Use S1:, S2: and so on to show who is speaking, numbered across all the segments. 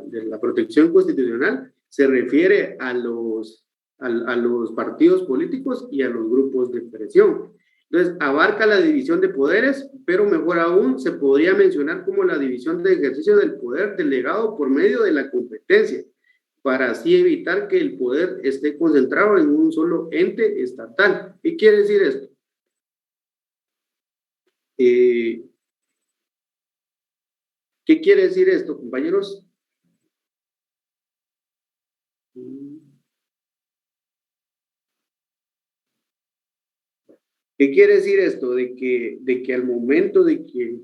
S1: de la protección constitucional se refiere a los partidos políticos y a los grupos de presión. Entonces, abarca la división de poderes, pero mejor aún se podría mencionar como la división de ejercicio del poder delegado por medio de la competencia, para así evitar que el poder esté concentrado en un solo ente estatal. ¿Qué quiere decir esto? ¿Qué quiere decir esto, compañeros? ¿Qué quiere decir esto? De que al momento de que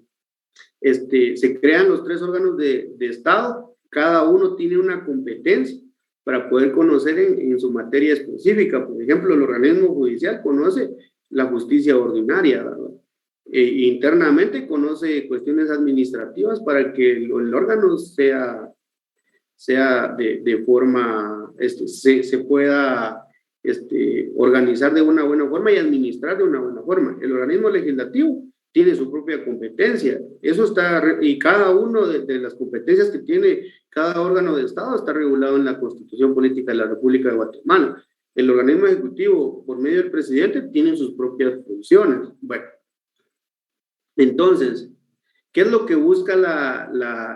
S1: se crean los 3 órganos de Estado, cada uno tiene una competencia para poder conocer en su materia específica. Por ejemplo, el organismo judicial conoce la justicia ordinaria, ¿verdad? Internamente conoce cuestiones administrativas para que el órgano sea de forma, se pueda organizar de una buena forma y administrar de una buena forma. El organismo legislativo tiene su propia competencia. Eso está, y cada uno de las competencias que tiene cada órgano de Estado está regulado en la Constitución Política de la República de Guatemala. El organismo ejecutivo, por medio del presidente, tiene sus propias funciones. Bueno, entonces, ¿qué es lo que busca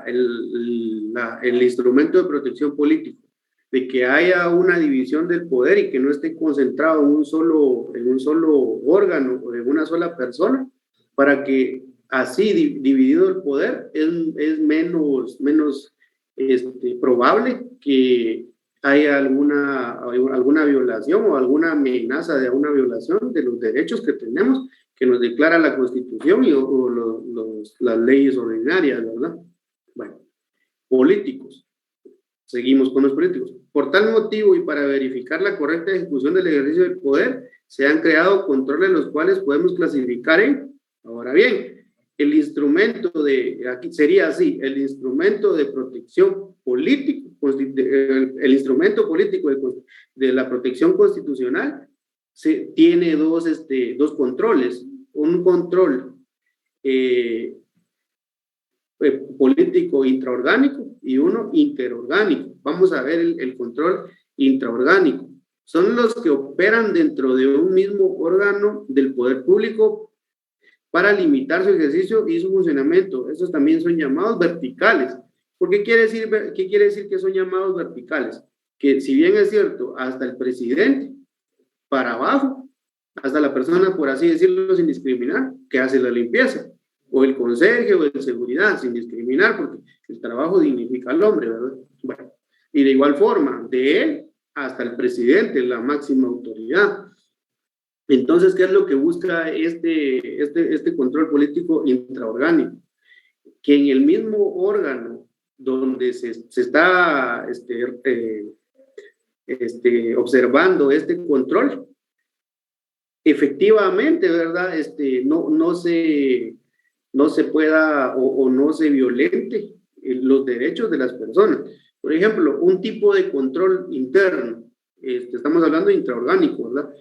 S1: el instrumento de protección político? De que haya una división del poder y que no esté concentrado en un solo órgano o en una sola persona, para que así dividido el poder es menos probable que haya alguna violación o alguna amenaza de una violación de los derechos que tenemos, que nos declara la Constitución las leyes ordinarias, ¿verdad? Bueno, políticos. Seguimos con los políticos. Por tal motivo y para verificar la correcta ejecución del ejercicio del poder, se han creado controles los cuales podemos clasificar en, ahora bien, el instrumento aquí sería así, el instrumento de protección político, el instrumento político de la protección constitucional tiene dos controles, un control político intraorgánico y uno interorgánico. Vamos a ver el control intraorgánico. Son los que operan dentro de un mismo órgano del poder público para limitar su ejercicio y su funcionamiento. Esos también son llamados verticales. ¿Qué quiere decir que son llamados verticales? Que si bien es cierto, hasta el presidente para abajo, hasta la persona, por así decirlo, sin discriminar, que hace la limpieza, o el conserje o el seguridad, sin discriminar, porque el trabajo dignifica al hombre, ¿verdad? Bueno, y de igual forma, de él hasta el presidente, la máxima autoridad. Entonces, ¿qué es lo que busca este control político intraorgánico? Que en el mismo órgano donde se está observando este control, efectivamente, ¿verdad? No se pueda o no se violente los derechos de las personas. Por ejemplo, un tipo de control interno, estamos hablando de intraorgánico, ¿verdad?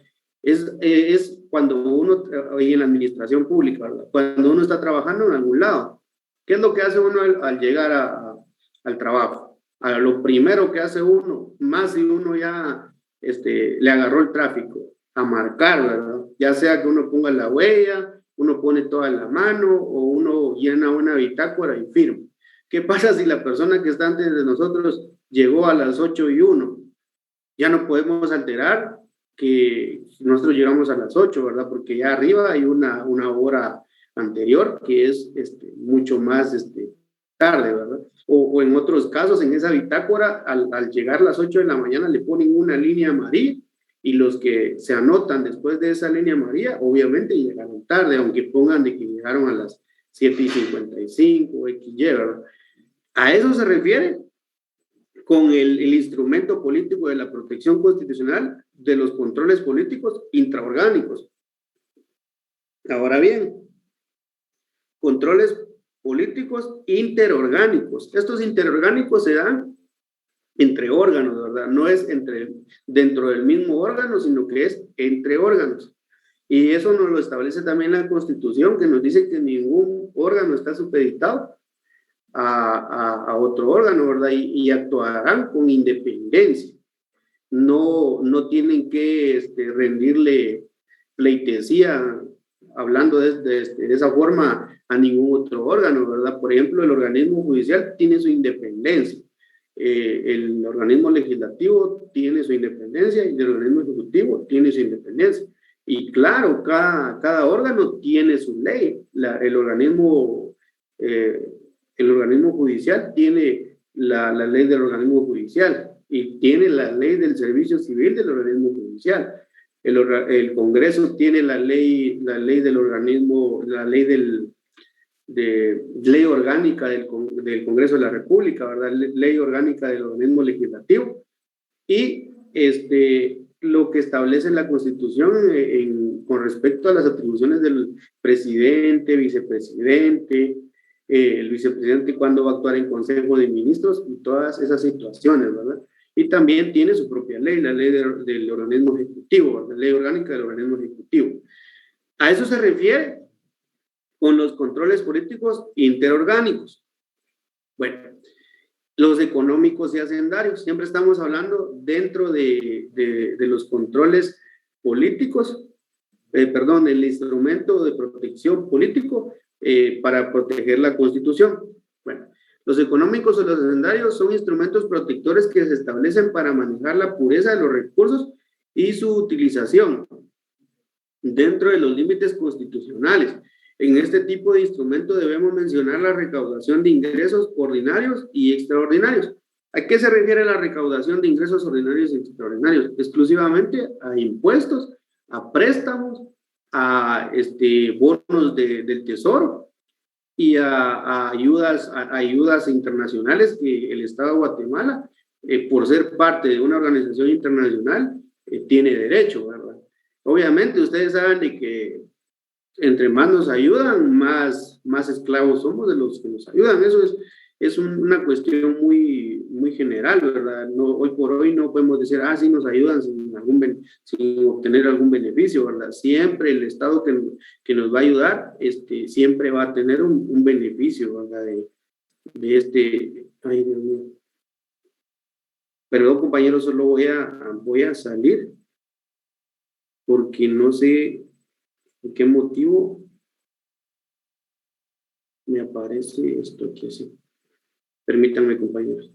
S1: Es cuando uno, en la administración pública, ¿verdad? Cuando uno está trabajando en algún lado. ¿Qué es lo que hace uno al llegar al trabajo? Lo primero que hace uno, más si uno ya le agarró el tráfico, a marcar, ¿verdad? Ya sea que uno ponga la huella, uno pone toda la mano o uno llena una bitácora y firma. ¿Qué pasa si la persona que está antes de nosotros llegó a las 8:01? Ya no podemos alterar que nosotros llegamos a las 8, ¿verdad? Porque ya arriba hay una hora anterior que es mucho más tarde, ¿verdad? O en otros casos, en esa bitácora, al llegar a las 8 de la mañana le ponen una línea amarilla y los que se anotan después de esa línea amarilla, obviamente llegaron tarde, aunque pongan de que llegaron a las 7:55 XY, ¿verdad? A eso se refiere con el instrumento político de la protección constitucional de los controles políticos intraorgánicos. Ahora bien, controles políticos interorgánicos. Estos interorgánicos se dan entre órganos, ¿verdad? No es dentro del mismo órgano, sino que es entre órganos. Y eso nos lo establece también la Constitución, que nos dice que ningún órgano está supeditado a otro órgano, ¿verdad? Y actuarán con independencia. No tienen que rendirle pleitesía, hablando de esa forma, a ningún otro órgano, ¿verdad? Por ejemplo, el organismo judicial tiene su independencia, el organismo legislativo tiene su independencia y el organismo ejecutivo tiene su independencia. Y claro, cada órgano tiene su ley. El organismo judicial tiene la ley del organismo judicial y tiene la ley del servicio civil del organismo judicial. El Congreso tiene la ley del organismo, la ley ley orgánica del Congreso de la República, ¿verdad? Ley orgánica del organismo legislativo. Y lo que establece la Constitución con respecto a las atribuciones del presidente, vicepresidente, el vicepresidente cuando va a actuar en Consejo de Ministros y todas esas situaciones, ¿verdad? Y también tiene su propia ley, la ley del organismo ejecutivo, la ley orgánica del organismo ejecutivo. A eso se refiere con los controles políticos interorgánicos. Bueno, los económicos y hacendarios, siempre estamos hablando dentro de los controles políticos, el instrumento de protección político para proteger la Constitución. Bueno, los económicos o los hacendarios son instrumentos protectores que se establecen para manejar la pureza de los recursos y su utilización dentro de los límites constitucionales. En este tipo de instrumento debemos mencionar la recaudación de ingresos ordinarios y extraordinarios. ¿A qué se refiere la recaudación de ingresos ordinarios y extraordinarios? Exclusivamente a impuestos, a préstamos, a bonos del Tesoro y a ayudas internacionales que el Estado de Guatemala, por ser parte de una organización internacional, tiene derecho, ¿verdad? Obviamente ustedes saben de que entre más nos ayudan, más esclavos somos de los que nos ayudan. Eso es una cuestión muy, muy general, ¿verdad? Hoy por hoy no podemos decir, sí nos ayudan sin obtener algún beneficio, ¿verdad? Siempre el Estado que nos va a ayudar, siempre va a tener un beneficio, ¿verdad? Ay, Dios mío. Perdón, compañeros, solo voy a salir porque no sé por qué motivo me aparece esto aquí así. Permítanme, compañeros.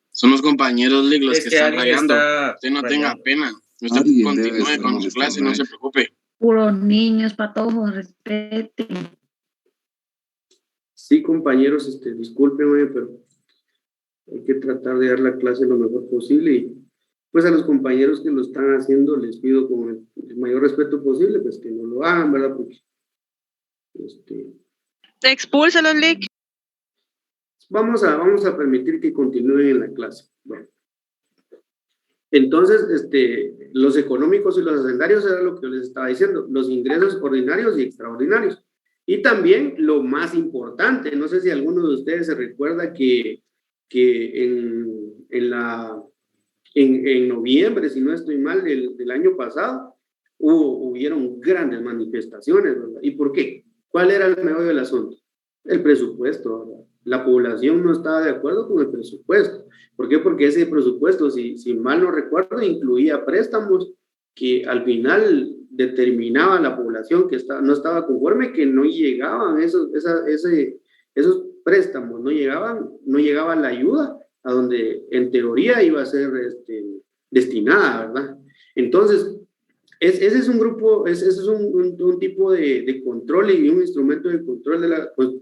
S2: Son los compañeros los que están rayando. Usted no tenga pena. Usted continúe con su clase, no se preocupe.
S3: Puros niños, patojos, respeten.
S1: Sí, compañeros, discúlpenme, pero hay que tratar de dar la clase lo mejor posible y pues a los compañeros que lo están haciendo les pido con el mayor respeto posible, pues que no lo hagan, ¿verdad? Porque
S4: Expúlsalos, Lick.
S1: Vamos a permitir que continúen en la clase. Bueno. Entonces, los económicos y los hacendarios era lo que les estaba diciendo, los ingresos ordinarios y extraordinarios. Y también lo más importante, no sé si alguno de ustedes se recuerda que en noviembre, si no estoy mal, del año pasado, hubieron grandes manifestaciones, ¿verdad? ¿Y por qué? ¿Cuál era el meollo del asunto? El presupuesto, ¿verdad? La población no estaba de acuerdo con el presupuesto. ¿Por qué? Porque ese presupuesto, si mal no recuerdo, incluía préstamos que al final determinaba la población que no estaba conforme, que no llegaban esos préstamos, no llegaba la ayuda a donde en teoría iba a ser destinada, ¿verdad? Entonces, ese es un grupo, ese es un tipo de control y un instrumento de control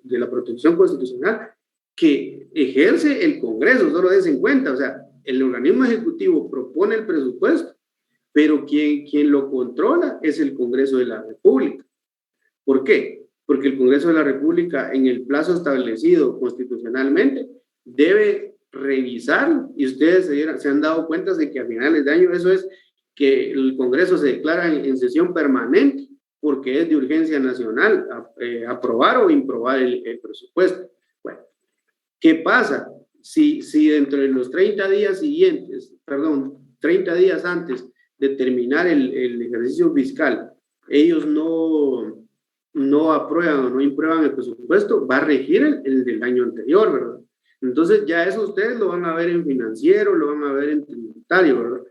S1: de la protección constitucional que ejerce el Congreso, solo des en cuenta, o sea, el organismo ejecutivo propone el presupuesto, pero quien lo controla es el Congreso de la República. ¿Por qué? Porque el Congreso de la República, en el plazo establecido constitucionalmente, debe revisar, y ustedes se han dado cuenta de que a finales de año eso es que el Congreso se declara en sesión permanente porque es de urgencia nacional aprobar o improbar el presupuesto. Bueno, ¿qué pasa? Si dentro de los 30 días siguientes, 30 días antes de terminar el ejercicio fiscal, ellos no no aprueban o no imprueban el presupuesto, va a regir el del año anterior, ¿verdad? Entonces ya eso ustedes lo van a ver en financiero, lo van a ver en tributario, ¿verdad?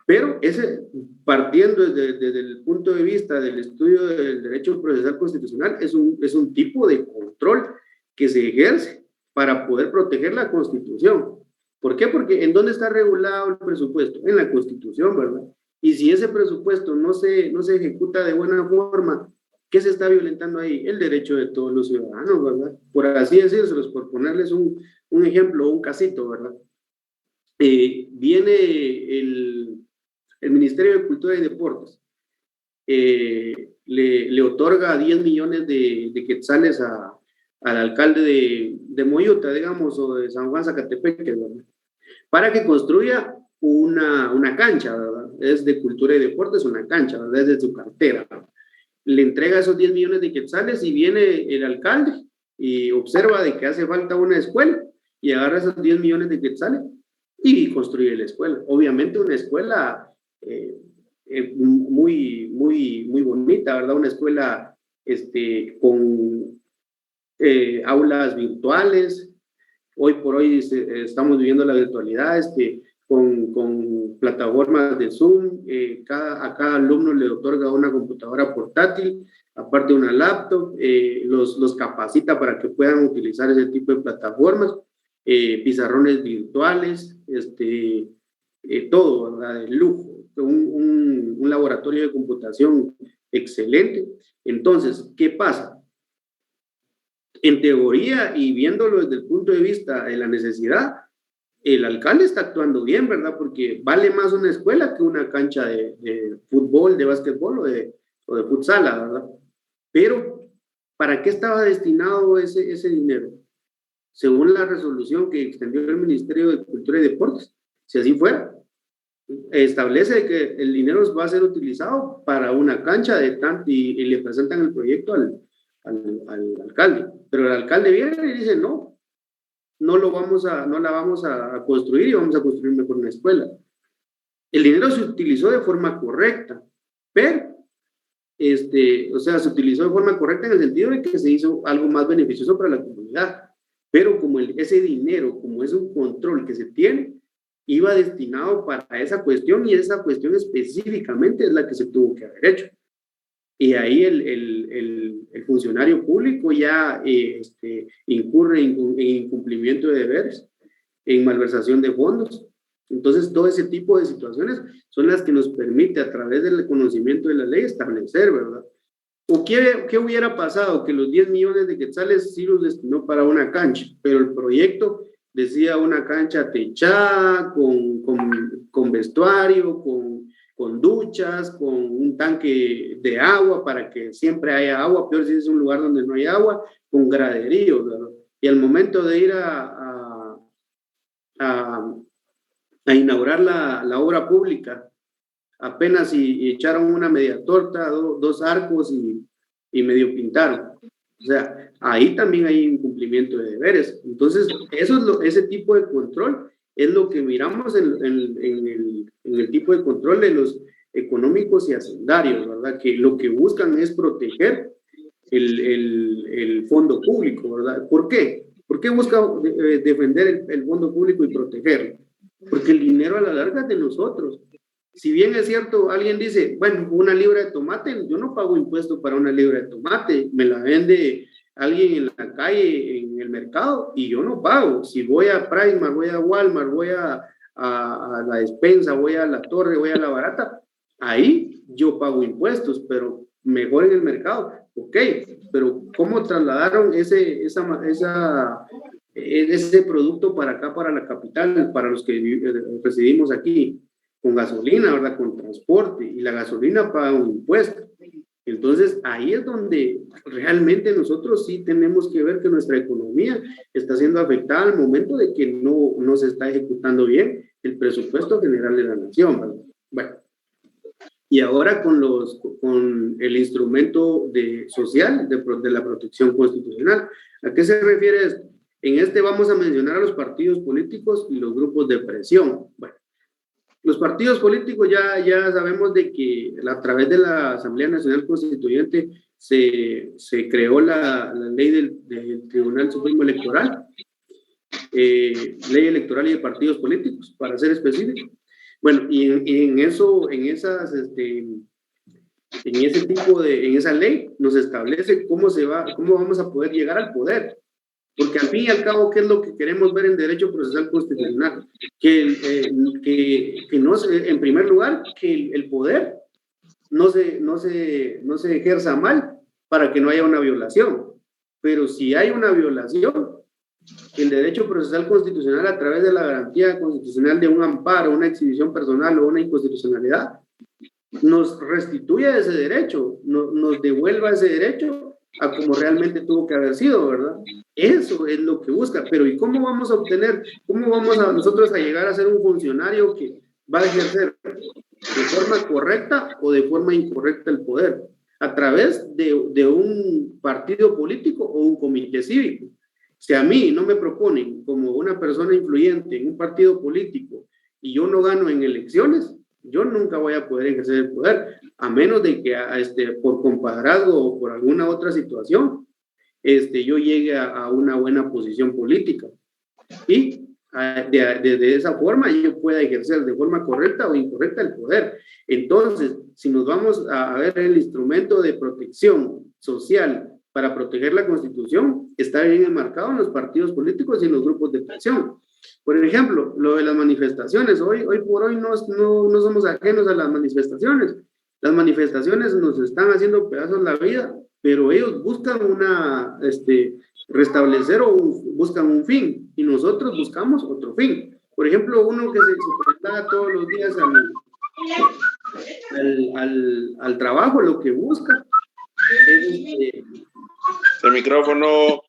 S1: Pero ese, partiendo desde el punto de vista del estudio del derecho procesal constitucional, es un tipo de control que se ejerce para poder proteger la Constitución. ¿Por qué? Porque ¿en dónde está regulado el presupuesto? En la Constitución, ¿verdad? Y si ese presupuesto no se ejecuta de buena forma, ¿qué se está violentando ahí? El derecho de todos los ciudadanos, ¿verdad? Por así decírselos, por ponerles un ejemplo, un casito, ¿verdad? Viene el Ministerio de Cultura y Deportes, le otorga 10 millones de quetzales al alcalde de Moyuta, digamos, o de San Juan Zacatepeque, ¿verdad? Para que construya una cancha, ¿verdad? Es de cultura y deportes, una cancha, ¿verdad? Es de su cartera, ¿verdad? Le entrega esos 10 millones de quetzales y viene el alcalde y observa de que hace falta una escuela y agarra esos 10 millones de quetzales y construye la escuela. Obviamente una escuela muy bonita, ¿verdad? Una escuela con aulas virtuales. Hoy por hoy estamos viviendo la virtualidad, con plataformas de Zoom. A cada alumno le otorga una computadora portátil, aparte una laptop, los capacita para que puedan utilizar ese tipo de plataformas, pizarrones virtuales, todo, ¿verdad? De lujo, un laboratorio de computación excelente. Entonces, ¿qué pasa? En teoría, y viéndolo desde el punto de vista de la necesidad, el alcalde está actuando bien, ¿verdad? Porque vale más una escuela que una cancha de fútbol, de básquetbol o de futsal, ¿verdad? Pero, ¿para qué estaba destinado ese dinero? Según la resolución que extendió el Ministerio de Cultura y Deportes, si así fuera, establece que el dinero va a ser utilizado para una cancha y le presentan el proyecto al alcalde, pero el alcalde viene y dice no la vamos a construir y vamos a construir mejor una escuela. El dinero se utilizó de forma correcta, pero se utilizó de forma correcta en el sentido de que se hizo algo más beneficioso para la comunidad, pero como ese dinero, como es un control que se tiene, iba destinado para esa cuestión y esa cuestión específicamente es la que se tuvo que haber hecho. Y ahí el funcionario público ya incurre en incumplimiento de deberes, en malversación de fondos. Entonces, todo ese tipo de situaciones son las que nos permite, a través del conocimiento de la ley, establecer, ¿verdad? ¿O qué hubiera pasado? Que los 10 millones de quetzales sí los destinó para una cancha, pero el proyecto decía una cancha techada, con vestuario, con duchas, con un tanque de agua para que siempre haya agua, peor si es un lugar donde no hay agua, con graderíos, ¿verdad? Y al momento de ir a inaugurar la obra pública, apenas y echaron una media torta, dos arcos y medio pintaron. O sea, ahí también hay incumplimiento de deberes. Entonces, ese tipo de control es lo que miramos en el tipo de control de los económicos y hacendarios, ¿verdad? Que lo que buscan es proteger el fondo público, ¿verdad? ¿Por qué? ¿Por qué busca defender el fondo público y protegerlo? Porque el dinero a la larga es de nosotros. Si bien es cierto, alguien dice, bueno, una libra de tomate, yo no pago impuesto para una libra de tomate, me la vende alguien en la calle, en el mercado, y yo no pago. Si voy a Primark, voy a Walmart, voy a la despensa, voy a la Torre, voy a la Barata, ahí yo pago impuestos, pero mejor en el mercado. Ok, pero ¿cómo trasladaron ese producto para acá, para la capital, para los que residimos aquí? Con gasolina, ¿verdad? Con transporte, y la gasolina paga un impuesto. Entonces, ahí es donde realmente nosotros sí tenemos que ver que nuestra economía está siendo afectada al momento de que no se está ejecutando bien el presupuesto general de la nación, ¿verdad? Bueno, y ahora con el instrumento social de la protección constitucional. ¿A qué se refiere esto? En vamos a mencionar a los partidos políticos y los grupos de presión. Bueno, los partidos políticos ya sabemos de que a través de la Asamblea Nacional Constituyente se creó la ley del Tribunal Supremo Electoral, ley electoral y de partidos políticos, para ser específico. Bueno, y en esa ley nos establece cómo vamos a poder llegar al poder. Porque al fin y al cabo, ¿qué es lo que queremos ver en derecho procesal constitucional? Que no se, en primer lugar, que el poder no se ejerza mal para que no haya una violación. Pero si hay una violación, el derecho procesal constitucional, a través de la garantía constitucional de un amparo, una exhibición personal o una inconstitucionalidad, nos restituye ese derecho, nos devuelva ese derecho a como realmente tuvo que haber sido, ¿verdad? Eso es lo que busca. Pero ¿y cómo vamos a obtener, cómo vamos a nosotros a llegar a ser un funcionario que va a ejercer de forma correcta o de forma incorrecta el poder? A través de un partido político o un comité cívico. Si a mí no me proponen como una persona influyente en un partido político y yo no gano en elecciones, yo nunca voy a poder ejercer el poder, a menos de que por compadrazgo o por alguna otra situación, yo llegue a una buena posición política. Y de esa forma yo pueda ejercer de forma correcta o incorrecta el poder. Entonces, si nos vamos a ver el instrumento de protección social para proteger la Constitución, está bien enmarcado en los partidos políticos y en los grupos de presión. Por ejemplo, lo de las manifestaciones. Hoy por hoy no somos ajenos a las manifestaciones. Las manifestaciones nos están haciendo pedazos la vida, pero ellos buscan restablecer o buscan un fin, y nosotros buscamos otro fin. Por ejemplo, uno que se traslada todos los días al trabajo, lo que busca es
S2: el micrófono.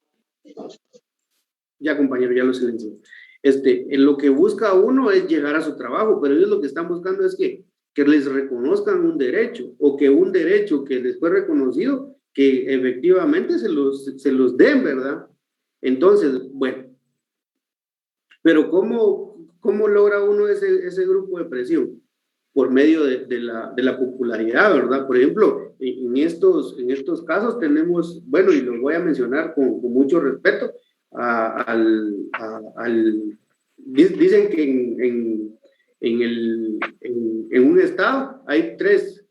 S1: Ya, compañero, ya lo silencio. Lo que busca uno es llegar a su trabajo, pero ellos lo que están buscando es que les reconozcan un derecho, o que un derecho que les fue reconocido, que efectivamente se los den, ¿verdad? Entonces, bueno, pero ¿cómo logra uno ese grupo de presión? Por medio de la popularidad, ¿verdad? Por ejemplo, en estos casos tenemos, bueno, y lo voy a mencionar con mucho respeto, dicen que en un estado hay tres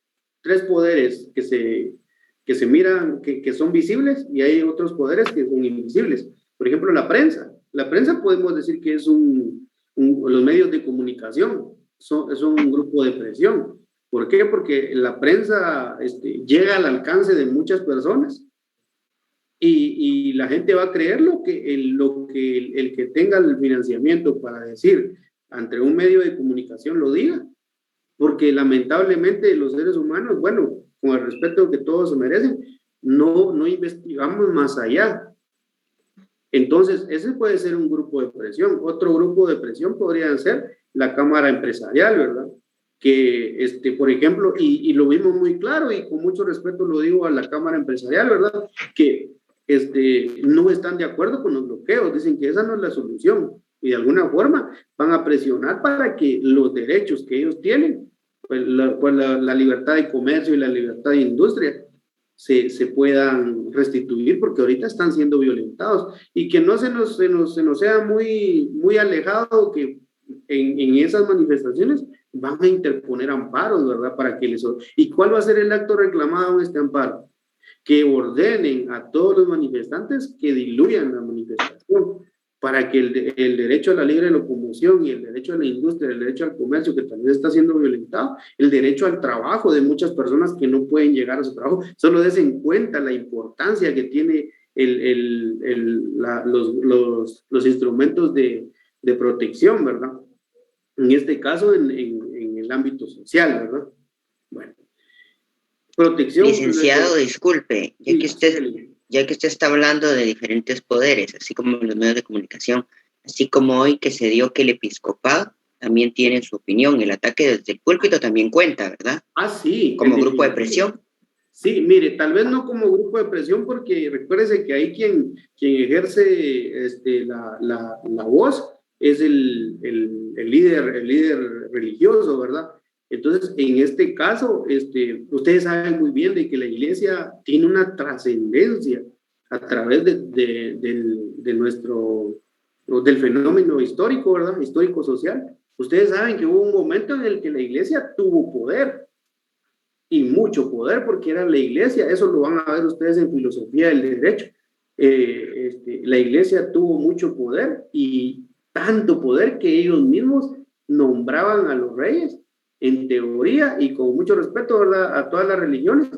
S1: poderes que se miran, que son visibles, y hay otros poderes que son invisibles. Por ejemplo, la prensa. La prensa podemos decir que es los medios de comunicación, son un grupo de presión. ¿Por qué? Porque la prensa llega al alcance de muchas personas, y la gente va a creer lo que el que tenga el financiamiento para decir ante un medio de comunicación lo diga, porque lamentablemente los seres humanos, bueno, con el respeto que todos se merecen, no investigamos más allá. Entonces, ese puede ser un grupo de presión. Otro grupo de presión podría ser la Cámara Empresarial, ¿verdad? Que, por ejemplo, y lo vimos muy claro, y con mucho respeto lo digo a la Cámara Empresarial, ¿verdad? Que no están de acuerdo con los bloqueos, dicen que esa no es la solución, y de alguna forma van a presionar para que los derechos que ellos tienen, pues la libertad de comercio y la libertad de industria, se puedan restituir, porque ahorita están siendo violentados, y que no se nos sea muy alejado que en esas manifestaciones van a interponer amparos, ¿verdad? ¿Y cuál va a ser el acto reclamado en este amparo? Que ordenen a todos los manifestantes que diluyan la manifestación, para que el derecho a la libre locomoción y el derecho a la industria, el derecho al comercio, que también está siendo violentado, el derecho al trabajo de muchas personas que no pueden llegar a su trabajo, solo des en cuenta la importancia que tiene los instrumentos de protección, ¿verdad? En este caso, en el ámbito social, ¿verdad? Bueno. Protección.
S4: Licenciado, disculpe, ya que usted está hablando de diferentes poderes, así como los medios de comunicación, así como hoy que se dio que el episcopado también tiene su opinión, el ataque desde el púlpito también cuenta, ¿verdad?
S1: Sí.
S4: Como grupo de presión.
S1: Sí, mire, tal vez no como grupo de presión, porque recuérdese que ahí quien ejerce la voz es el líder religioso, ¿verdad? Entonces, en este caso, ustedes saben muy bien de que la iglesia tiene una trascendencia a través del fenómeno histórico, ¿verdad? Histórico-social. Ustedes saben que hubo un momento en el que la iglesia tuvo poder, y mucho poder, porque era la iglesia. Eso lo van a ver ustedes en filosofía del derecho. La iglesia tuvo mucho poder, y tanto poder que ellos mismos nombraban a los reyes, en teoría, y con mucho respeto, ¿verdad?, a todas las religiones,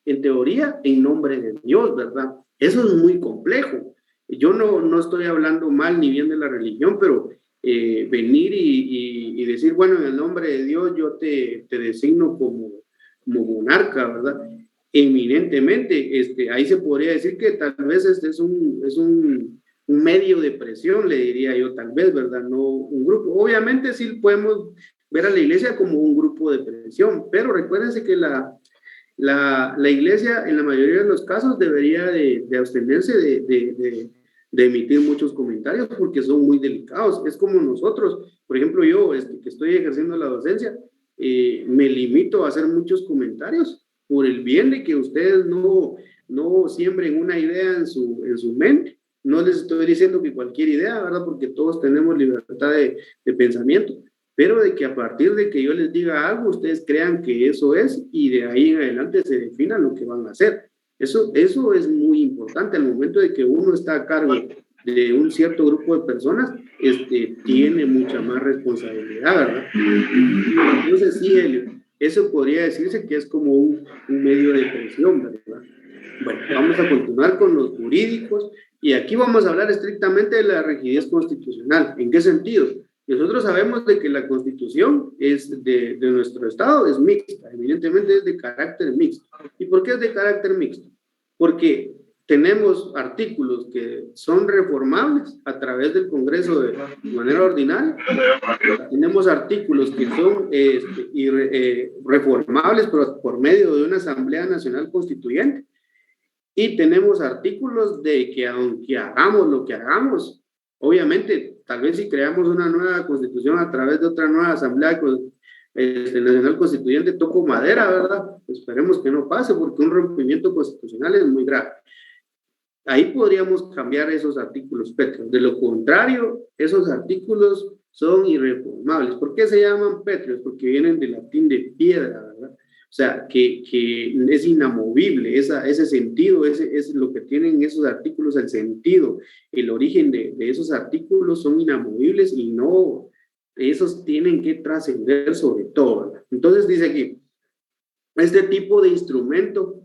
S1: en teoría, en nombre de Dios, ¿verdad? Eso es muy complejo. Yo no estoy hablando mal ni bien de la religión, pero venir y decir, bueno, en el nombre de Dios yo te designo como monarca, ¿verdad? Eminentemente, ahí se podría decir que tal vez es un medio de presión, le diría yo, tal vez, ¿verdad? No un grupo. Obviamente sí podemos ver a la iglesia como un grupo de presión, pero recuérdense que la iglesia en la mayoría de los casos debería de abstenerse de emitir muchos comentarios, porque son muy delicados. Es como nosotros, por ejemplo, yo que estoy ejerciendo la docencia, me limito a hacer muchos comentarios por el bien de que ustedes no siembren una idea en su mente. No les estoy diciendo que cualquier idea, ¿verdad? Porque todos tenemos libertad de pensamiento, pero de que a partir de que yo les diga algo, ustedes crean que eso es, y de ahí en adelante se definan lo que van a hacer. Eso es muy importante. Al momento de que uno está a cargo de un cierto grupo de personas, tiene mucha más responsabilidad, ¿verdad? Entonces sí, Helio, eso podría decirse que es como un medio de presión, ¿verdad? Bueno, vamos a continuar con los jurídicos, y aquí vamos a hablar estrictamente de la rigidez constitucional. ¿En qué sentido? Nosotros sabemos de que la Constitución de nuestro Estado es mixta, evidentemente es de carácter mixto. ¿Y por qué es de carácter mixto? Porque tenemos artículos que son reformables a través del Congreso de manera ordinaria, tenemos artículos que son reformables por medio de una Asamblea Nacional Constituyente, y tenemos artículos de que aunque hagamos lo que hagamos, obviamente, tal vez si creamos una nueva constitución a través de otra nueva asamblea nacional constituyente, toco madera, ¿verdad? Esperemos que no pase, porque un rompimiento constitucional es muy grave. Ahí podríamos cambiar esos artículos pétreos. De lo contrario, esos artículos son irreformables. ¿Por qué se llaman pétreos? Porque vienen del latín de piedra, ¿verdad? O sea, que es inamovible, ese sentido, es lo que tienen esos artículos, el sentido, el origen de esos artículos son inamovibles, y no, esos tienen que trascender sobre todo, ¿verdad? Entonces dice aquí, este tipo de instrumento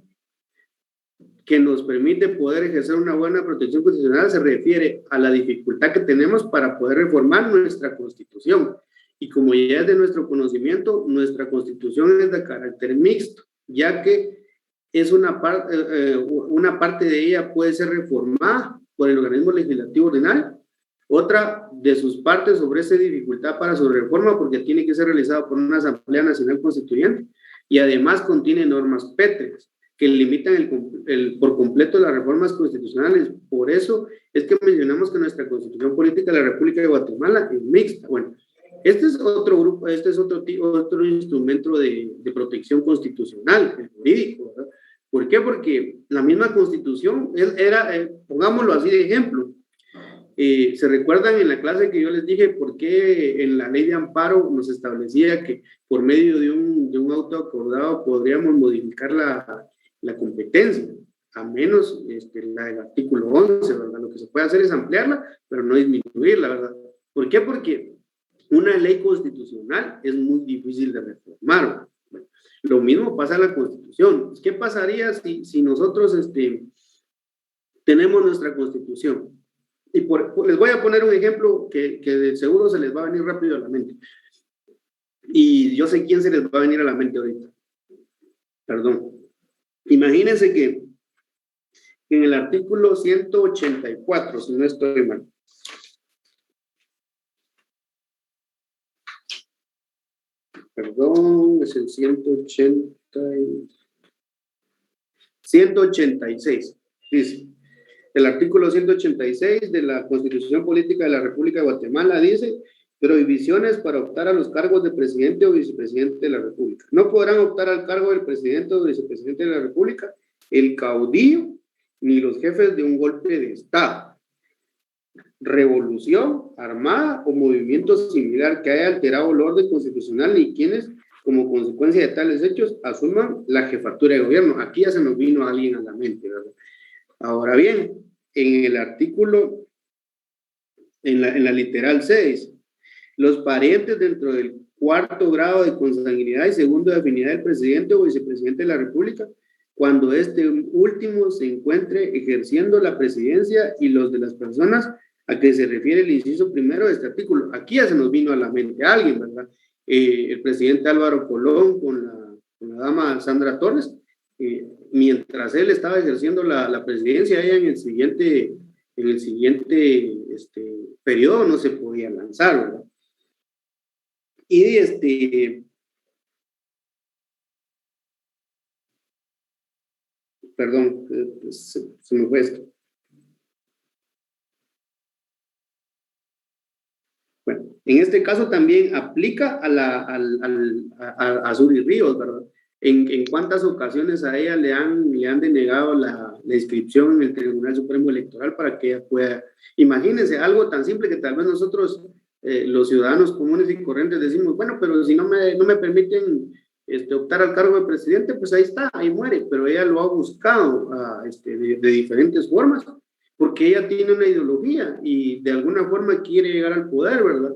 S1: que nos permite poder ejercer una buena protección constitucional se refiere a la dificultad que tenemos para poder reformar nuestra Constitución. Y como ya es de nuestro conocimiento, nuestra Constitución es de carácter mixto, ya que es una parte de ella puede ser reformada por el organismo legislativo ordinario, otra de sus partes ofrece dificultad para su reforma porque tiene que ser realizada por una Asamblea Nacional Constituyente, y además contiene normas pétreas que limitan por completo las reformas constitucionales. Por eso es que mencionamos que nuestra Constitución Política de la República de Guatemala es mixta. Bueno, este es otro grupo, este es otro instrumento de protección constitucional, el jurídico, ¿verdad? ¿Por qué? Porque la misma Constitución pongámoslo así de ejemplo. ¿Se recuerdan en la clase que yo les dije por qué en la ley de amparo nos establecía que por medio de un auto acordado podríamos modificar la competencia, a menos la del artículo 11, ¿verdad? Lo que se puede hacer es ampliarla, pero no disminuirla, ¿verdad? ¿Por qué? Porque una ley constitucional es muy difícil de reformar. Bueno, lo mismo pasa en la Constitución. ¿Qué pasaría si nosotros tenemos nuestra Constitución? Y les voy a poner un ejemplo que de seguro se les va a venir rápido a la mente. Y yo sé quién se les va a venir a la mente ahorita. Perdón. Imagínense que en el artículo 184, si no estoy mal, perdón, es el 186, dice, el artículo 186 de la Constitución Política de la República de Guatemala dice Prohibiciones para optar a los cargos de presidente o vicepresidente de la República. No podrán optar al cargo del presidente o vicepresidente de la República el caudillo ni los jefes de un golpe de Estado, revolución armada o movimiento similar que haya alterado el orden constitucional, ni quienes, como consecuencia de tales hechos, asuman la jefatura de gobierno. Aquí ya se nos vino alguien a la mente, ¿verdad? Ahora bien, en el artículo, en la literal 6, los parientes dentro del cuarto grado de consanguinidad y segundo de afinidad del presidente o vicepresidente de la República, cuando este último se encuentre ejerciendo la presidencia, y los de las personas a que se refiere el inciso primero de este artículo. Aquí ya se nos vino a la mente a alguien, ¿verdad? El presidente Álvaro Colón con la dama Sandra Torres, mientras él estaba ejerciendo la presidencia, ella en el siguiente periodo no se podía lanzar, ¿verdad? Y perdón, se me fue esto. Bueno, en este caso también aplica a Suri Ríos, ¿verdad? En cuántas ocasiones a ella le han denegado la inscripción en el Tribunal Supremo Electoral para que ella pueda. Imagínense algo tan simple que tal vez nosotros, los ciudadanos comunes y corrientes, decimos, bueno, pero si no me permiten optar al cargo de presidente, pues ahí está, ahí muere. Pero ella lo ha buscado de diferentes formas, porque ella tiene una ideología y de alguna forma quiere llegar al poder, ¿verdad?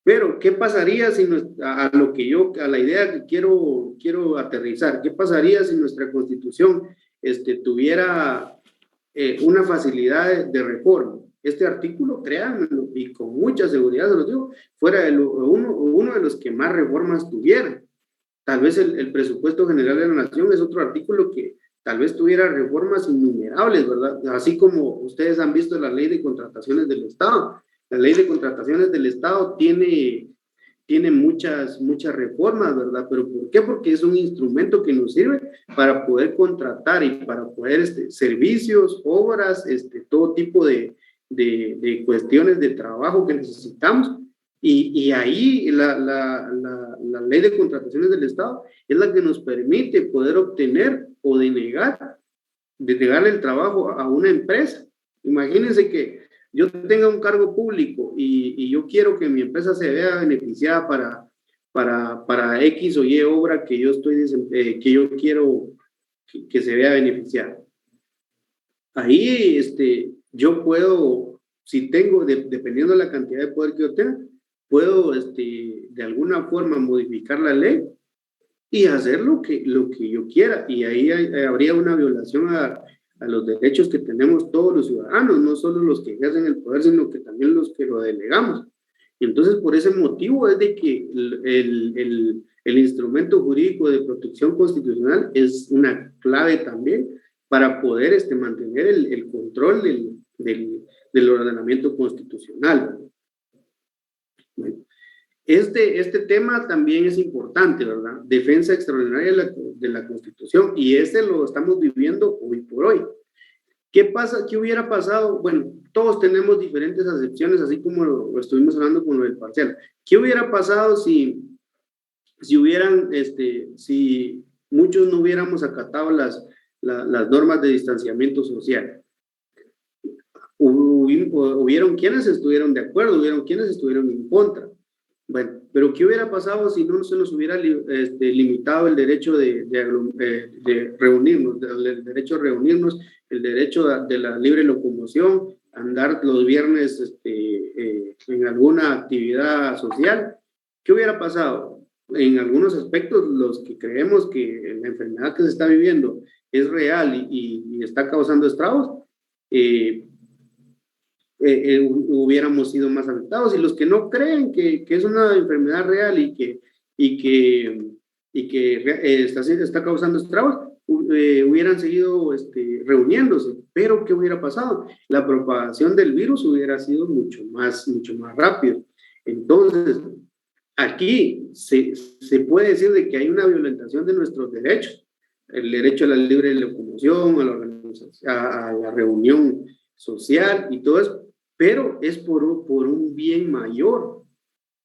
S1: Pero, ¿qué pasaría si a la idea que quiero aterrizar, qué pasaría si nuestra Constitución tuviera una facilidad de reforma? Este artículo, créanmelo, y con mucha seguridad se lo digo, fuera uno de los que más reformas tuviera. Tal vez el presupuesto general de la nación es otro artículo que tal vez tuviera reformas innumerables, ¿verdad? Así como ustedes han visto la ley de contrataciones del Estado. La ley de contrataciones del Estado tiene muchas reformas, ¿verdad? ¿Pero por qué? Porque es un instrumento que nos sirve para poder contratar y para poder servicios, obras, todo tipo de cuestiones de trabajo que necesitamos. Y ahí la ley de contrataciones del Estado es la que nos permite poder obtener o denegarle el trabajo a una empresa. Imagínense que yo tenga un cargo público y yo quiero que mi empresa se vea beneficiada para X o Y obra que yo quiero que se vea beneficiada. Ahí yo puedo, si tengo, dependiendo de la cantidad de poder que yo tenga, puedo de alguna forma modificar la ley y hacer lo que yo quiera, y ahí habría una violación a los derechos que tenemos todos los ciudadanos, no solo los que ejercen el poder, sino que también los que lo delegamos. Y entonces, por ese motivo es de que el instrumento jurídico de protección constitucional es una clave también para poder mantener el control del ordenamiento constitucional. Bueno, este tema también es importante, ¿verdad? Defensa extraordinaria de la Constitución, y lo estamos viviendo hoy por hoy. ¿Qué pasa? ¿Qué hubiera pasado? Bueno, todos tenemos diferentes acepciones, así como lo estuvimos hablando con lo del parcial. ¿Qué hubiera pasado si muchos no hubiéramos acatado las normas de distanciamiento social? Hubieron quienes estuvieron de acuerdo, hubieron quienes estuvieron en contra. Bueno, pero ¿qué hubiera pasado si no se nos hubiera limitado el derecho de reunirnos, el derecho a reunirnos, el derecho de la libre locomoción, andar los viernes en alguna actividad social? ¿Qué hubiera pasado? En algunos aspectos, los que creemos que la enfermedad que se está viviendo es real y está causando estragos, hubiéramos sido más afectados, y los que no creen que es una enfermedad real y que está causando estragos, hubieran seguido reuniéndose. Pero ¿qué hubiera pasado? La propagación del virus hubiera sido mucho más rápido. Entonces, aquí se puede decir de que hay una violentación de nuestros derechos, el derecho a la libre locomoción, a la reunión social y todo eso, pero es por un bien mayor.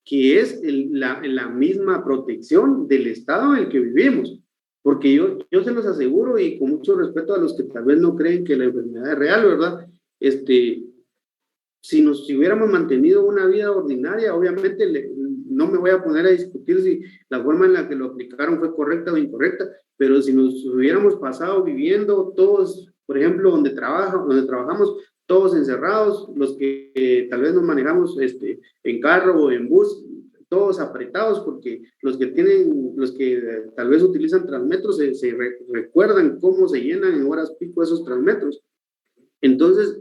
S1: que es la misma protección del Estado en el que vivimos. Porque yo se los aseguro, y con mucho respeto a los que tal vez no creen que la enfermedad es real, ¿verdad? Si hubiéramos mantenido una vida ordinaria, obviamente no me voy a poner a discutir si la forma en la que lo aplicaron fue correcta o incorrecta, pero si nos hubiéramos pasado viviendo todos, por ejemplo, donde trabajamos, todos encerrados, los que tal vez nos manejamos en carro o en bus, todos apretados, porque los que tal vez utilizan Transmetros se recuerdan cómo se llenan en horas pico esos Transmetros. Entonces,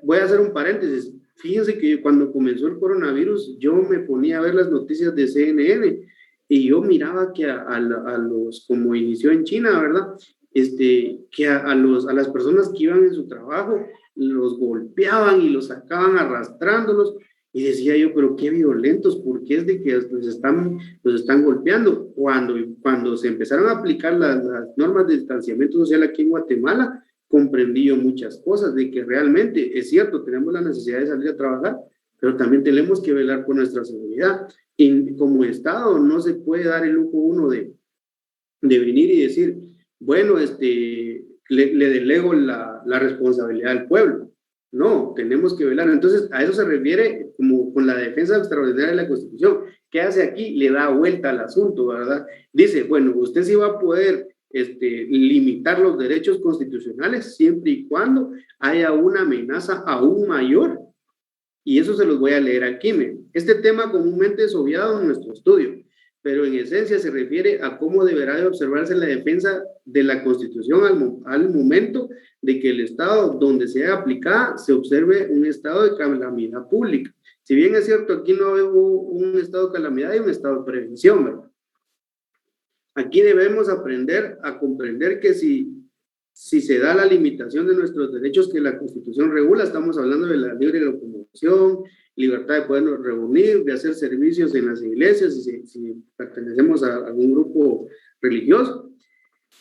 S1: voy a hacer un paréntesis. Fíjense que cuando comenzó el coronavirus, yo me ponía a ver las noticias de CNN y yo miraba que a los, como inició en China, ¿verdad? Que a las personas que iban en su trabajo, los golpeaban y los sacaban arrastrándolos, y decía yo, pero qué violentos, ¿por qué es de que los están golpeando? Cuando se empezaron a aplicar las normas de distanciamiento social aquí en Guatemala, comprendí yo muchas cosas, de que realmente es cierto, tenemos la necesidad de salir a trabajar, pero también tenemos que velar por nuestra seguridad. Y como Estado no se puede dar el lujo uno de venir y decir, bueno, le delego la responsabilidad al pueblo. No, tenemos que velar. Entonces, a eso se refiere como con la defensa extraordinaria de la Constitución. ¿Qué hace aquí? Le da vuelta al asunto, ¿verdad? Dice, bueno, usted sí va a poder limitar los derechos constitucionales siempre y cuando haya una amenaza aún mayor. Y eso se los voy a leer aquí. Este tema comúnmente es obviado en nuestro estudio, pero en esencia se refiere a cómo deberá de observarse la defensa de la Constitución al momento de que el estado donde sea aplicada se observe un estado de calamidad pública. Si bien es cierto, aquí no hubo un estado de calamidad y un estado de prevención, ¿verdad? Aquí debemos aprender a comprender que si se da la limitación de nuestros derechos que la Constitución regula, estamos hablando de la libre locomoción, libertad de podernos reunir, de hacer servicios en las iglesias, si pertenecemos a algún grupo religioso,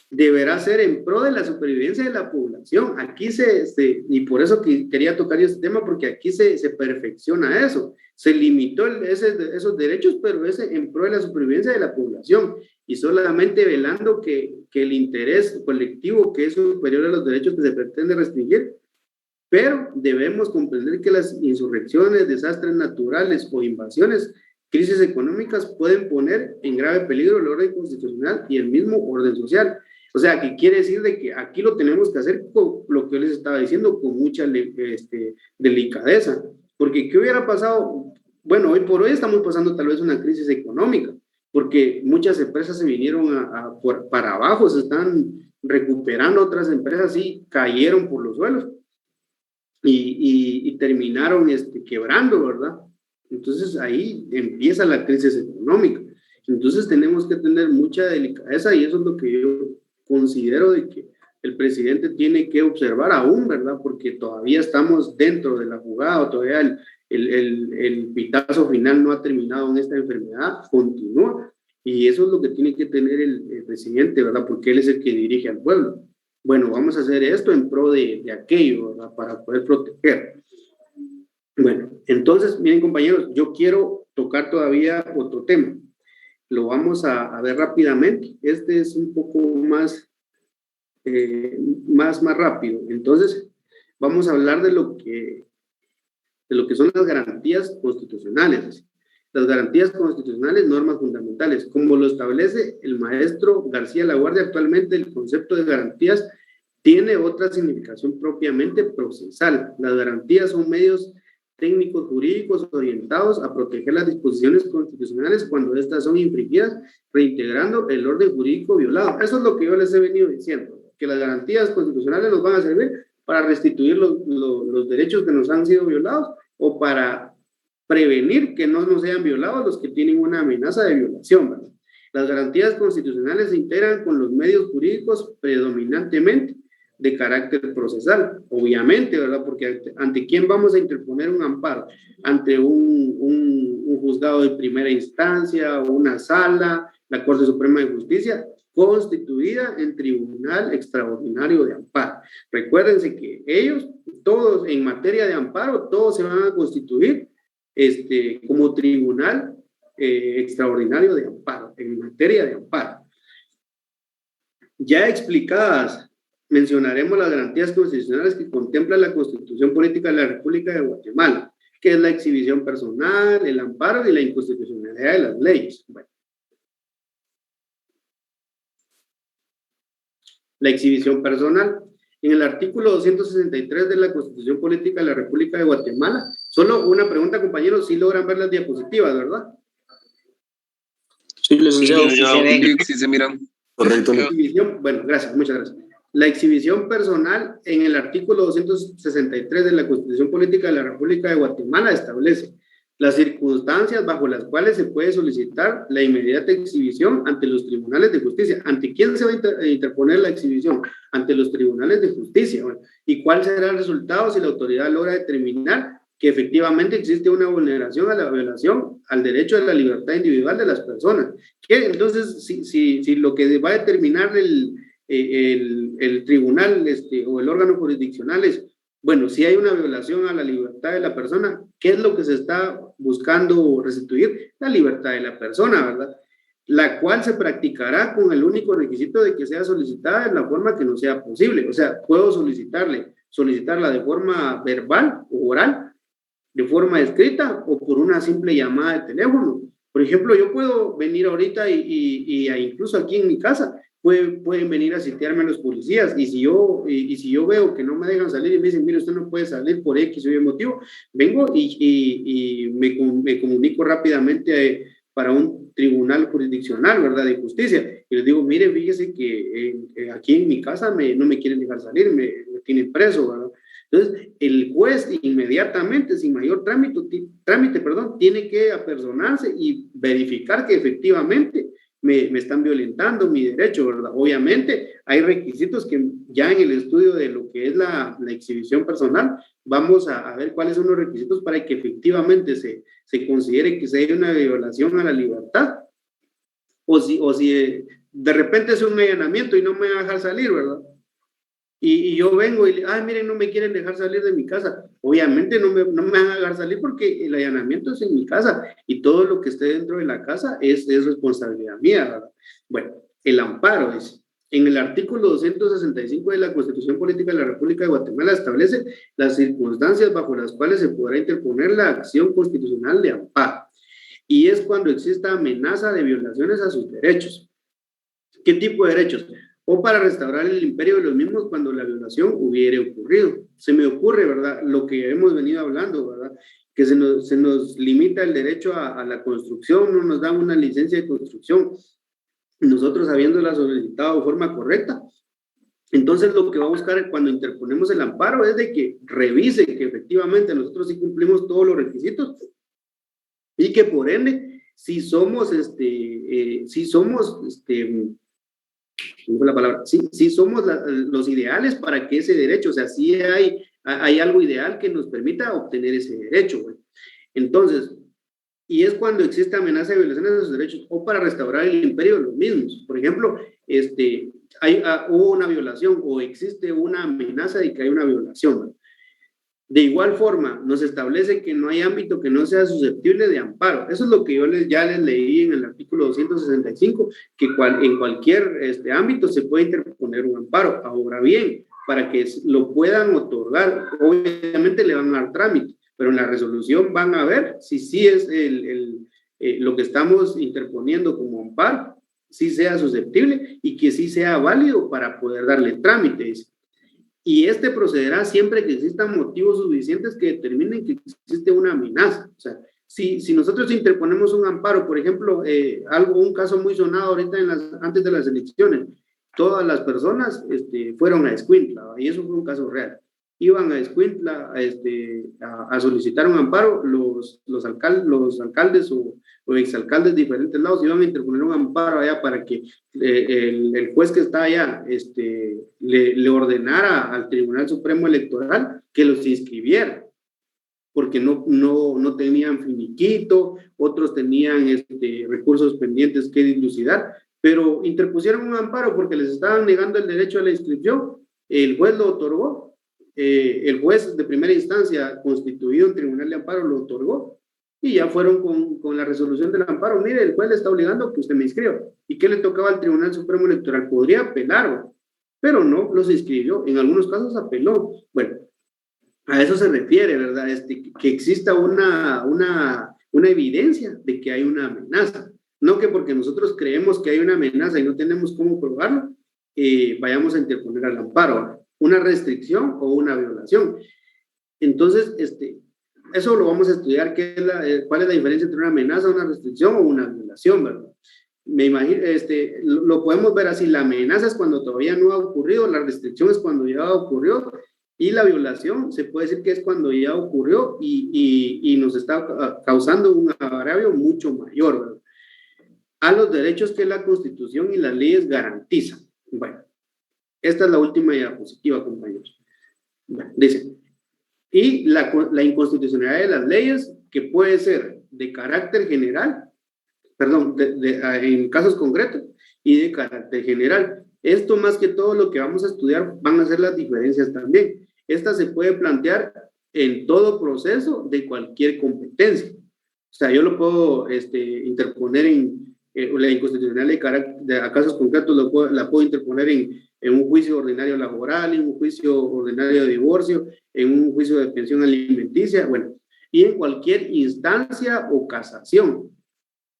S1: deberá ser en pro de la supervivencia de la población. Aquí y por eso quería tocar yo este tema, porque aquí se perfecciona eso. Se limitó esos derechos, pero en pro de la supervivencia de la población, y solamente velando que el interés colectivo, que es superior a los derechos que se pretende restringir. Pero debemos comprender que las insurrecciones, desastres naturales o invasiones, crisis económicas pueden poner en grave peligro el orden constitucional y el mismo orden social. O sea, que quiere decir de que aquí lo tenemos que hacer con lo que yo les estaba diciendo, con mucha delicadeza. Porque ¿qué hubiera pasado? Bueno, hoy por hoy estamos pasando tal vez una crisis económica, porque muchas empresas se vinieron para abajo, se están recuperando, otras empresas sí cayeron por los suelos y terminaron quebrando, ¿verdad? Entonces ahí empieza la crisis económica. Entonces tenemos que tener mucha delicadeza, y eso es lo que yo considero de que el presidente tiene que observar aún, ¿verdad? Porque todavía estamos dentro de la jugada, todavía el pitazo final no ha terminado en esta enfermedad, continúa, y eso es lo que tiene que tener el presidente, ¿verdad? Porque él es el que dirige al pueblo. Bueno, vamos a hacer esto en pro de aquello, ¿verdad? Para poder proteger. Bueno, entonces, miren compañeros, yo quiero tocar todavía otro tema. Lo vamos a ver rápidamente. Este es un poco más rápido. Entonces, vamos a hablar de lo que son las garantías constitucionales. Las garantías constitucionales, normas fundamentales. Como lo establece el maestro García Laguardia, actualmente el concepto de garantías tiene otra significación propiamente procesal. Las garantías son medios técnicos jurídicos orientados a proteger las disposiciones constitucionales cuando éstas son infringidas, reintegrando el orden jurídico violado. Eso es lo que yo les he venido diciendo, que las garantías constitucionales nos van a servir para restituir los derechos que nos han sido violados, o para prevenir que no nos sean violados los que tienen una amenaza de violación, ¿verdad? Las garantías constitucionales se integran con los medios jurídicos predominantemente de carácter procesal, obviamente, ¿verdad? Porque ante quién vamos a interponer un amparo, ante un juzgado de primera instancia, o una sala, la Corte Suprema de Justicia, constituida en Tribunal Extraordinario de Amparo. Recuérdense que ellos, todos en materia de amparo, todos se van a constituir como tribunal extraordinario de amparo, en materia de amparo. Ya explicadas, mencionaremos las garantías constitucionales que contempla la Constitución Política de la República de Guatemala, que es la exhibición personal, el amparo y la inconstitucionalidad de las leyes. Bueno. La exhibición personal. En el artículo 263 de la Constitución Política de la República de Guatemala, solo una pregunta, compañeros, si logran ver las diapositivas, ¿verdad?
S5: Sí, licenciado.
S6: Sí, se miran. Correcto.
S1: Bueno, gracias, muchas gracias. La exhibición personal en el artículo 263 de la Constitución Política de la República de Guatemala establece las circunstancias bajo las cuales se puede solicitar la inmediata exhibición ante los tribunales de justicia. ¿Ante quién se va a interponer la exhibición? Ante los tribunales de justicia. Bueno, ¿y cuál será el resultado si la autoridad logra determinar que efectivamente existe una vulneración a la violación al derecho a la libertad individual de las personas? ¿Qué? Entonces, si lo que va a determinar el tribunal o el órgano jurisdiccional es, bueno, si hay una violación a la libertad de la persona, ¿qué es lo que se está buscando restituir? La libertad de la persona, ¿verdad? La cual se practicará con el único requisito de que sea solicitada en la forma que no sea posible. O sea, puedo solicitarla de forma verbal o oral, de forma escrita o por una simple llamada de teléfono. Por ejemplo, yo puedo venir ahorita y incluso aquí en mi casa, pueden venir a sitiarme los policías, y si yo veo que no me dejan salir y me dicen, mire, usted no puede salir por X o Y motivo, vengo y me comunico rápidamente para un tribunal jurisdiccional, ¿verdad?, de justicia, y les digo, mire, fíjese que aquí en mi casa no me quieren dejar salir, me tienen preso, ¿verdad? Entonces, el juez inmediatamente, sin mayor trámite, tiene que apersonarse y verificar que efectivamente me están violentando mi derecho, ¿verdad? Obviamente, hay requisitos que ya en el estudio de lo que es la exhibición personal, vamos a ver cuáles son los requisitos para que efectivamente se considere que se haya una violación a la libertad, o si de repente es un allanamiento y no me va a dejar salir, ¿verdad? Y yo vengo y, miren, no me quieren dejar salir de mi casa. Obviamente no me van a dejar salir porque el allanamiento es en mi casa y todo lo que esté dentro de la casa es responsabilidad mía, ¿verdad? Bueno, el amparo dice, en el artículo 265 de la Constitución Política de la República de Guatemala establece las circunstancias bajo las cuales se podrá interponer la acción constitucional de amparo. Y es cuando exista amenaza de violaciones a sus derechos. ¿Qué tipo de derechos? O para restaurar el imperio de los mismos cuando la violación hubiere ocurrido. Se me ocurre, ¿verdad?, lo que hemos venido hablando, ¿verdad?, que se nos limita el derecho a la construcción, no nos dan una licencia de construcción, nosotros habiéndola solicitado de forma correcta. Entonces, lo que va a buscar cuando interponemos el amparo es de que revise que efectivamente nosotros sí cumplimos todos los requisitos y que por ende, si somos los ideales para que ese derecho, o sea, sí hay algo ideal que nos permita obtener ese derecho, güey. Entonces, y es cuando existe amenaza de violaciones de sus derechos o para restaurar el imperio de los mismos. Por ejemplo, hubo una violación o existe una amenaza de que hay una violación, güey. De igual forma, nos establece que no hay ámbito que no sea susceptible de amparo. Eso es lo que yo ya les leí en el artículo 265, que en cualquier ámbito se puede interponer un amparo. Ahora bien, para que lo puedan otorgar, obviamente le van a dar trámite, pero en la resolución van a ver si sí es lo que estamos interponiendo como amparo, sí sea susceptible y que sí sea válido para poder darle trámites. Y procederá siempre que existan motivos suficientes que determinen que existe una amenaza. O sea, si nosotros interponemos un amparo, por ejemplo, un caso muy sonado ahorita antes de las elecciones, todas las personas fueron a Escuintla, y eso fue un caso real. Iban a Escuintla a solicitar un amparo, los alcaldes o exalcaldes de diferentes lados iban a interponer un amparo allá para que el juez que está allá le ordenara al Tribunal Supremo Electoral que los inscribiera, porque no tenían finiquito, otros tenían recursos pendientes que dilucidar, pero interpusieron un amparo porque les estaban negando el derecho a la inscripción, el juez lo otorgó, el juez de primera instancia constituido en tribunal de amparo lo otorgó, y ya fueron con la resolución del amparo. Mire, el juez le está obligando a que usted me inscriba. ¿Y qué le tocaba al Tribunal Supremo Electoral? Podría apelar, pero no los inscribió. En algunos casos apeló. Bueno, a eso se refiere, ¿verdad? Que exista una evidencia de que hay una amenaza. No que porque nosotros creemos que hay una amenaza y no tenemos cómo probarlo, vayamos a interponer al amparo. Una restricción o una violación. Entonces, eso lo vamos a estudiar, cuál es la diferencia entre una amenaza, una restricción o una violación, ¿verdad? Me imagino, lo podemos ver así: la amenaza es cuando todavía no ha ocurrido, la restricción es cuando ya ocurrió, y la violación se puede decir que es cuando ya ocurrió y nos está causando un agravio mucho mayor, ¿verdad?, a los derechos que la Constitución y las leyes garantizan. Bueno, esta es la última diapositiva, compañeros. Bueno, dice: y la inconstitucionalidad de las leyes, que puede ser de carácter general, perdón, en casos concretos, y de carácter general. Esto, más que todo, lo que vamos a estudiar van a ser las diferencias también. Esta se puede plantear en todo proceso de cualquier competencia. O sea, yo lo puedo interponer en la inconstitucionalidad a casos concretos, la puedo interponer en un juicio ordinario laboral, en un juicio ordinario de divorcio, en un juicio de pensión alimenticia, bueno, y en cualquier instancia o casación.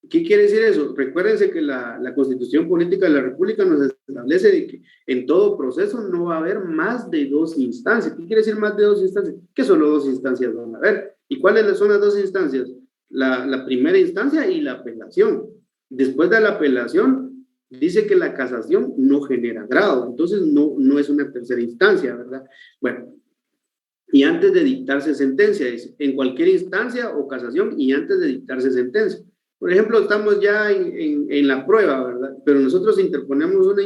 S1: ¿Qué quiere decir eso? Recuérdense que la Constitución Política de la República nos establece de que en todo proceso no va a haber más de 2 instancias. ¿Qué quiere decir más de 2 instancias? Que solo 2 instancias van a haber. ¿Y cuáles son las 2 instancias? La primera instancia y la apelación. Después de la apelación, dice que la casación no genera grado, entonces no es una tercera instancia, ¿verdad? Bueno, y antes de dictarse sentencia, dice, en cualquier instancia o casación y antes de dictarse sentencia. Por ejemplo, estamos ya en la prueba, ¿verdad? Pero nosotros interponemos una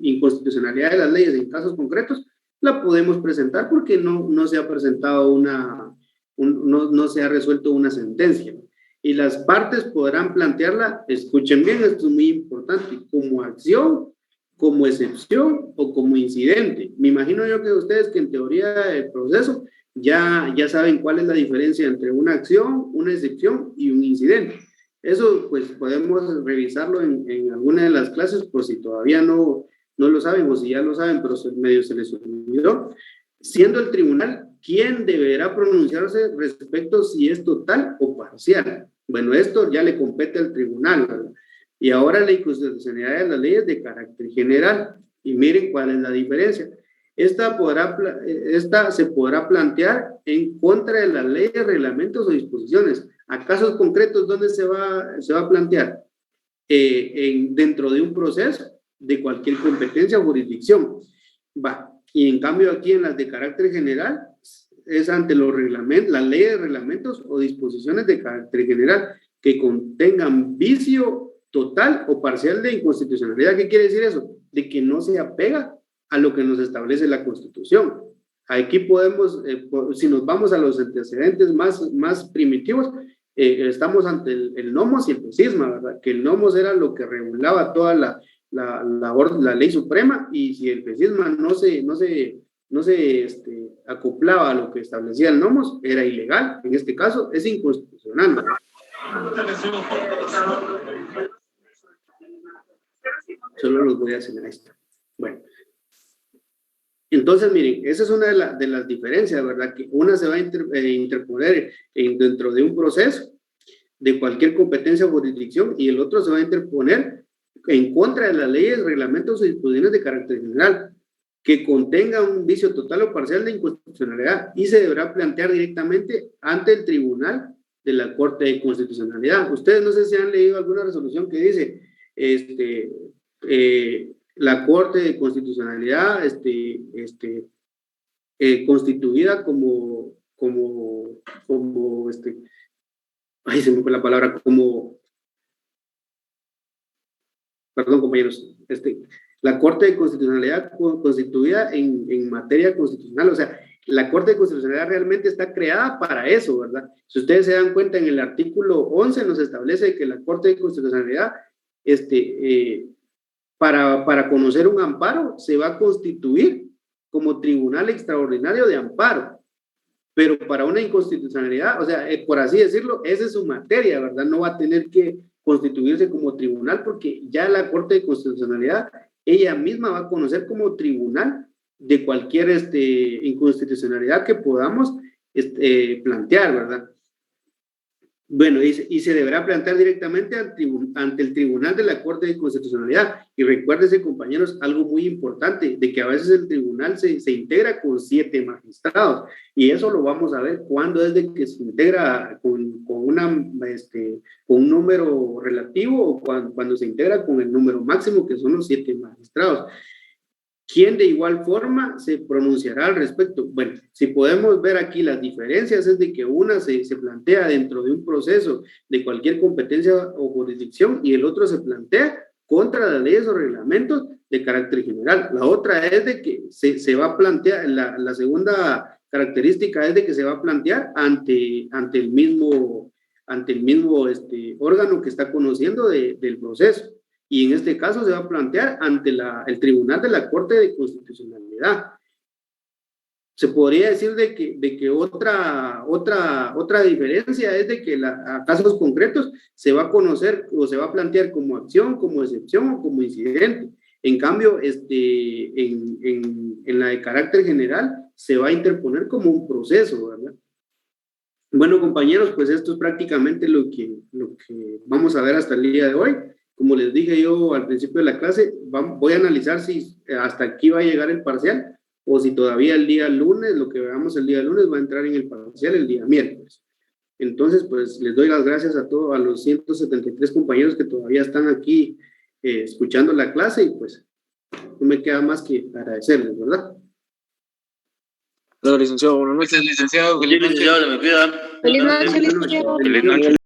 S1: inconstitucionalidad de las leyes en casos concretos, la podemos presentar porque no se ha presentado no se ha resuelto una sentencia. Y las partes podrán plantearla, escuchen bien, esto es muy importante, como acción, como excepción o como incidente. Me imagino yo que ustedes, que en teoría del proceso ya saben cuál es la diferencia entre una acción, una excepción y un incidente. Eso pues podemos revisarlo en alguna de las clases, por si todavía no lo saben, o si ya lo saben pero medio se les olvidó. Siendo el tribunal quien deberá pronunciarse respecto si es total o parcial. Bueno, esto ya le compete al tribunal, ¿verdad? Y ahora la inconstitucionalidad de las leyes de carácter general. Y miren cuál es la diferencia. Esta se podrá plantear en contra de las leyes, reglamentos o disposiciones. A casos concretos, ¿dónde se va a plantear? Dentro de un proceso de cualquier competencia o jurisdicción. Y en cambio aquí en las de carácter general es ante los reglamentos, las leyes, reglamentos o disposiciones de carácter general que contengan vicio total o parcial de inconstitucionalidad. ¿Qué quiere decir eso? De que no se apega a lo que nos establece la Constitución. Aquí podemos, si nos vamos a los antecedentes más primitivos, estamos ante el nomos y el pesisma, ¿verdad? Que el nomos era lo que regulaba toda la ley suprema, y si el pesisma no se acoplaba a lo que establecía el nomos, era ilegal. En este caso es inconstitucional, ¿verdad? Solo los voy a señalar esto. Bueno, entonces miren, esa es una de las diferencias, ¿verdad? Que una se va a interponer dentro de un proceso de cualquier competencia o jurisdicción, y el otro se va a interponer en contra de las leyes, reglamentos o disposiciones de carácter general que contengan un vicio total o parcial de inconstitucionalidad, y se deberá plantear directamente ante el tribunal de la Corte de Constitucionalidad. Ustedes no sé si han leído alguna resolución que dice la Corte de Constitucionalidad constituida como ay, se me fue la palabra, perdón, compañeros, la Corte de Constitucionalidad constituida en materia constitucional. O sea, la Corte de Constitucionalidad realmente está creada para eso, ¿verdad? Si ustedes se dan cuenta, en el artículo 11 nos establece que la Corte de Constitucionalidad, para conocer un amparo, se va a constituir como tribunal extraordinario de amparo. pero para una inconstitucionalidad, o sea, por así decirlo, esa es su materia, ¿verdad? No va a tener que constituirse como tribunal porque ya la Corte de Constitucionalidad, ella misma va a conocer como tribunal de cualquier inconstitucionalidad que podamos plantear, ¿verdad? Bueno, y se deberá plantear directamente ante el Tribunal de la Corte de Constitucionalidad. Y recuérdense, compañeros, algo muy importante, de que a veces el tribunal se integra con 7 magistrados. Y eso lo vamos a ver cuando es de que se integra con un número relativo o cuando se integra con el número máximo, que son los 7 magistrados. ¿Quién de igual forma se pronunciará al respecto? Bueno, si podemos ver aquí las diferencias es de que una se plantea dentro de un proceso de cualquier competencia o jurisdicción y el otro se plantea contra las leyes o reglamentos de carácter general. La otra es de que se va a plantear, la segunda característica es de que se va a plantear ante el mismo órgano que está conociendo del proceso. Y en este caso se va a plantear ante el Tribunal de la Corte de Constitucionalidad. Se podría decir de que otra diferencia es de que a casos concretos se va a conocer o se va a plantear como acción, como excepción o como incidente. En cambio, en la de carácter general se va a interponer como un proceso, ¿verdad? Bueno, compañeros, pues esto es prácticamente lo que vamos a ver hasta el día de hoy. Como les dije yo al principio de la clase, voy a analizar si hasta aquí va a llegar el parcial o si todavía el día lunes, lo que veamos el día lunes va a entrar en el parcial el día miércoles. Entonces, pues les doy las gracias a todos, a los 173 compañeros que todavía están aquí escuchando la clase y pues no me queda más que agradecerles, ¿verdad?
S2: Hola, licenciado. Buenas noches, licenciado.
S5: Feliz noche.
S3: Feliz noche, licenciado.
S2: Feliz noche.